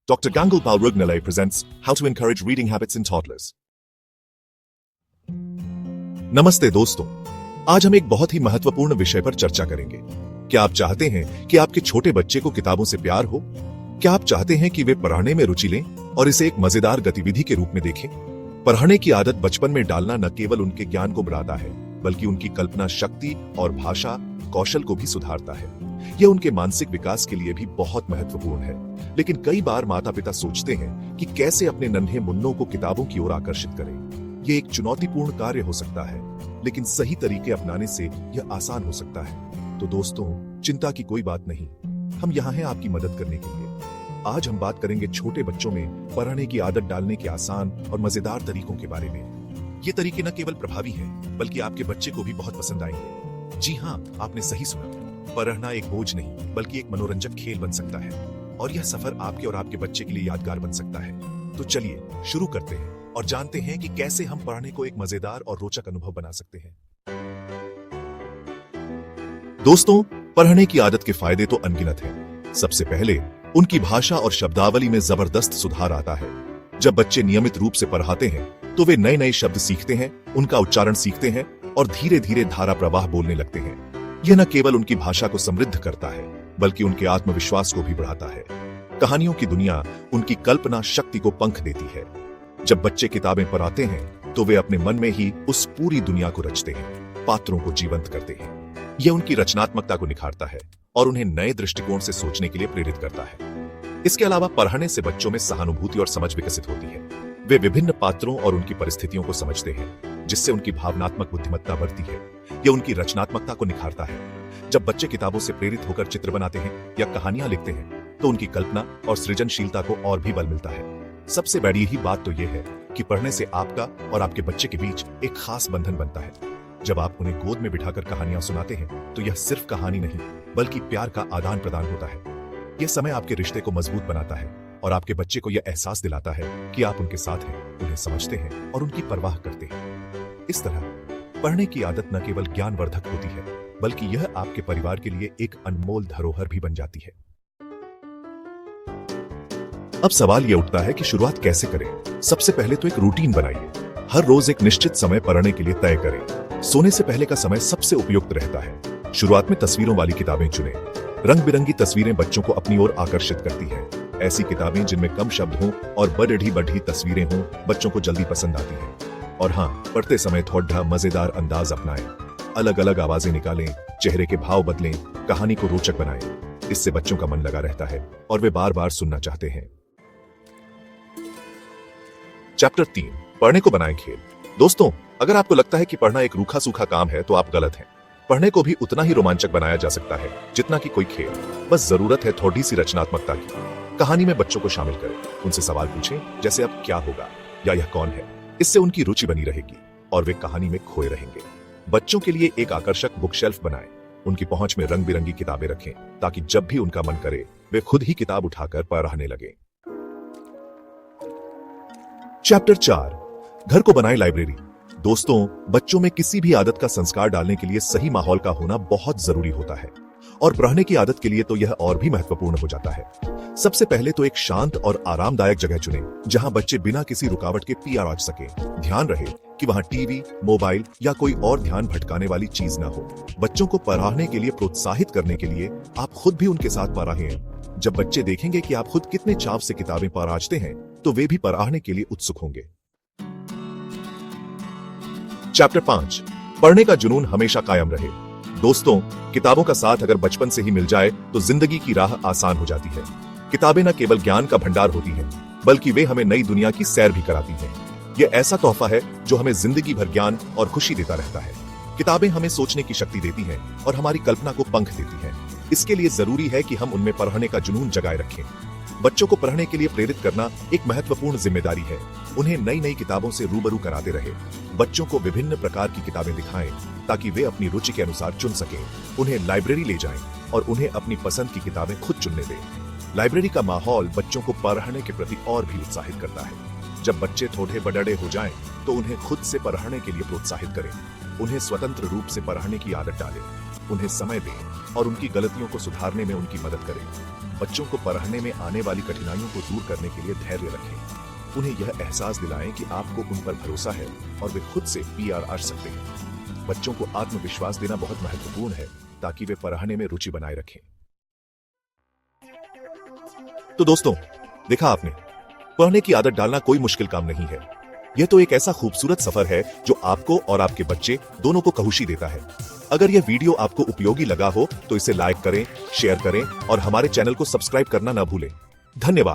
Dr. Gangal Balrugnalay presents How to Encourage Reading Habits in Toddlers. नमस्ते दोस्तों, आज हम एक बहुत ही महत्वपूर्ण विषय पर चर्चा करेंगे। क्या आप चाहते हैं कि आपके छोटे बच्चे को किताबों से प्यार हो? क्या आप चाहते हैं कि वे पढ़ने में रुचि लें और इसे एक मजेदार गतिविधि के रूप में देखें? पढ़ने की आदत बचपन में डालना न केवल उनके ज्ञान को बढ़ाता है, बल्कि उनकी कल्पना शक्ति और भाषा कौशल को भी सुधारता है। यह उनके मानसिक विकास के लिए भी बहुत महत्वपूर्ण है। लेकिन कई बार माता पिता सोचते हैं कि कैसे अपने नन्हे मुन्नों को किताबों की ओर आकर्षित करें। यह एक चुनौतीपूर्ण कार्य हो सकता है, लेकिन सही तरीके अपनाने से यह आसान हो सकता है। तो दोस्तों, चिंता की कोई बात नहीं, हम यहाँ हैं आपकी मदद करने के लिए। आज हम बात करेंगे छोटे बच्चों में पढ़ने की आदत डालने के आसान और मजेदार तरीकों के बारे में। ये तरीके न केवल प्रभावी हैं, बल्कि आपके बच्चे को भी बहुत पसंद आएंगे। जी हाँ, आपने सही सुना। पढ़ना एक बोझ नहीं, बल्कि एक मनोरंजक खेल बन सकता है, और यह सफर आपके और आपके बच्चे के लिए यादगार बन सकता है। तो चलिए शुरू करते हैं और जानते हैं कि कैसे हम पढ़ने को एक मजेदार और रोचक अनुभव बना सकते हैं। दोस्तों, पढ़ने की आदत के फायदे तो अनगिनत हैं। सबसे पहले उनकी भाषा और शब्दावली में जबरदस्त सुधार आता है। जब बच्चे नियमित रूप से पढ़ाते हैं तो वे नए नए शब्द सीखते हैं, उनका उच्चारण सीखते हैं और धीरे धीरे धारा प्रवाह बोलने लगते हैं। यह न केवल उनकी भाषा को समृद्ध करता है, बल्कि उनके आत्मविश्वास को भी बढ़ाता है। कहानियों की दुनिया उनकी कल्पना शक्ति को पंख देती है। जब बच्चे किताबें पढ़ते हैं तो वे अपने मन में ही उस पूरी दुनिया को रचते हैं, पात्रों को जीवंत करते हैं। यह उनकी रचनात्मकता को निखारता है और उन्हें नए दृष्टिकोण से सोचने के लिए प्रेरित करता है। इसके अलावा पढ़ने से बच्चों में सहानुभूति और समझ विकसित होती है। वे विभिन्न पात्रों और उनकी परिस्थितियों को समझते हैं, जिससे उनकी भावनात्मक बुद्धिमत्ता बढ़ती है। यह उनकी रचनात्मकता को निखारता है। जब बच्चे किताबों से प्रेरित होकर चित्र बनाते हैं या कहानियां लिखते हैं तो उनकी कल्पना और सृजनशीलता को और भी बल मिलता है। सबसे बड़ी ही बात तो यह है कि पढ़ने से आपका और आपके बच्चे के बीच एक खास बंधन बनता है। जब आप उन्हें गोद में बिठाकर कहानियां सुनाते हैं तो यह सिर्फ कहानी नहीं, बल्कि प्यार का आदान प्रदान होता है। यह समय आपके रिश्ते को मजबूत बनाता है और आपके बच्चे को यह एहसास दिलाता है कि आप उनके साथ हैं, उन्हें समझते हैं और उनकी परवाह करते हैं। इस तरह पढ़ने की आदत न केवल ज्ञानवर्धक होती है, बल्कि यह आपके परिवार के लिए एक अनमोल धरोहर भी बन जाती है। अब सवाल यह उठता है कि शुरुआत कैसे करें। सबसे पहले तो एक रूटीन बनाइए। हर रोज एक निश्चित समय पढ़ने के लिए तय करें। सोने से पहले का समय सबसे उपयुक्त रहता है। शुरुआत में तस्वीरों वाली किताबें चुनें। रंग बिरंगी तस्वीरें बच्चों को अपनी ओर आकर्षित करती हैं। ऐसी किताबें जिनमें कम शब्द हों और बढ़ी बढ़ी तस्वीरें हों, बच्चों को जल्दी पसंद आती हैं। और हाँ, पढ़ते समय थोड़ा मजेदार अंदाज अपनाएं। अलग अलग आवाजें निकालें, चेहरे के भाव बदलें, कहानी को रोचक बनाएं। इससे बच्चों का मन लगा रहता है और वे बार बार सुनना चाहते हैं। चैप्टर 3, पढ़ने को बनाएं खेल। दोस्तों, अगर आपको लगता है कि पढ़ना एक रूखा सूखा काम है तो आप गलत हैं। पढ़ने को भी उतना ही रोमांचक बनाया जा सकता है जितना कि कोई खेल। बस जरूरत है थोड़ी सी रचनात्मकता की। कहानी में बच्चों को शामिल करें, उनसे सवाल पूछें, जैसे अब क्या होगा या यह कौन है। इससे उनकी रुचि बनी रहेगी और वे कहानी में खोए रहेंगे। बच्चों के लिए एक आकर्षक बुक शेल्फ बनाएं। उनकी पहुंच में रंग बिरंगी किताबें रखें, ताकि जब भी उनका मन करे वे खुद ही किताब उठाकर पढ़ने लगे। चैप्टर 4, घर को बनाएं लाइब्रेरी। दोस्तों, बच्चों में किसी भी आदत का संस्कार डालने के लिए सही माहौल का होना बहुत जरूरी होता है, और पढ़ने की आदत के लिए तो यह और भी महत्वपूर्ण हो जाता है। सबसे पहले तो एक शांत और आरामदायक जगह चुनें, जहां बच्चे बिना किसी रुकावट के पढ़ सकें। ध्यान रहे कि वहां टीवी, मोबाइल या कोई और ध्यान भटकाने वाली चीज न हो। बच्चों को पढ़ने के लिए प्रोत्साहित करने के लिए आप खुद भी उनके साथ पढ़ें। जब बच्चे देखेंगे कि आप खुद कितने चाव से किताबें पढ़ते हैं, तो वे भी पढ़ने के लिए उत्सुक होंगे। चैप्टर 5, पढ़ने का जुनून हमेशा कायम रहे। दोस्तों, किताबों का साथ अगर बचपन से ही मिल जाए तो जिंदगी की राह आसान हो जाती है। किताबें न केवल ज्ञान का भंडार होती हैं, बल्कि वे हमें नई दुनिया की सैर भी कराती हैं। यह ऐसा तोहफा है जो हमें जिंदगी भर ज्ञान और खुशी देता रहता है। किताबें हमें सोचने की शक्ति देती हैं और हमारी कल्पना को पंख देती हैं। इसके लिए जरूरी है कि हम उनमें पढ़ने का जुनून जगाए रखें। बच्चों को पढ़ने के लिए प्रेरित करना एक महत्वपूर्ण जिम्मेदारी है। उन्हें नई नई किताबों से रूबरू कराते रहे। बच्चों को विभिन्न प्रकार की किताबें दिखाएं, ताकि वे अपनी रुचि के अनुसार चुन सकें। उन्हें लाइब्रेरी ले जाएं और उन्हें अपनी पसंद की किताबें खुद चुनने दें। लाइब्रेरी का माहौल बच्चों को पढ़ने के प्रति और भी उत्साहित करता है। जब बच्चे थोड़े बड़े हो जाएं, तो उन्हें खुद से पढ़ने के लिए प्रोत्साहित करें। उन्हें स्वतंत्र रूप से पढ़ने की आदत डालें। उन्हें समय दें और उनकी गलतियों को सुधारने में उनकी मदद करें। बच्चों को पढ़ने में आने वाली कठिनाइयों को दूर करने के लिए धैर्य रखें। उन्हें यह एहसास दिलाएं कि आपको उन पर भरोसा है और वे खुद से पीआर आ सकते हैं। बच्चों को आत्मविश्वास देना बहुत महत्वपूर्ण है ताकि वे पढ़ने में रुचि बनाए रखें। तो दोस्तों, देखा आपने, पढ़ने की आदत डालना कोई मुश्किल काम नहीं है। यह तो एक ऐसा खूबसूरत सफर है जो आपको और आपके बच्चे दोनों को खुशी देता है। अगर यह वीडियो आपको उपयोगी लगा हो तो इसे लाइक करें, शेयर करें और हमारे चैनल को सब्सक्राइब करना ना भूलें। धन्यवाद।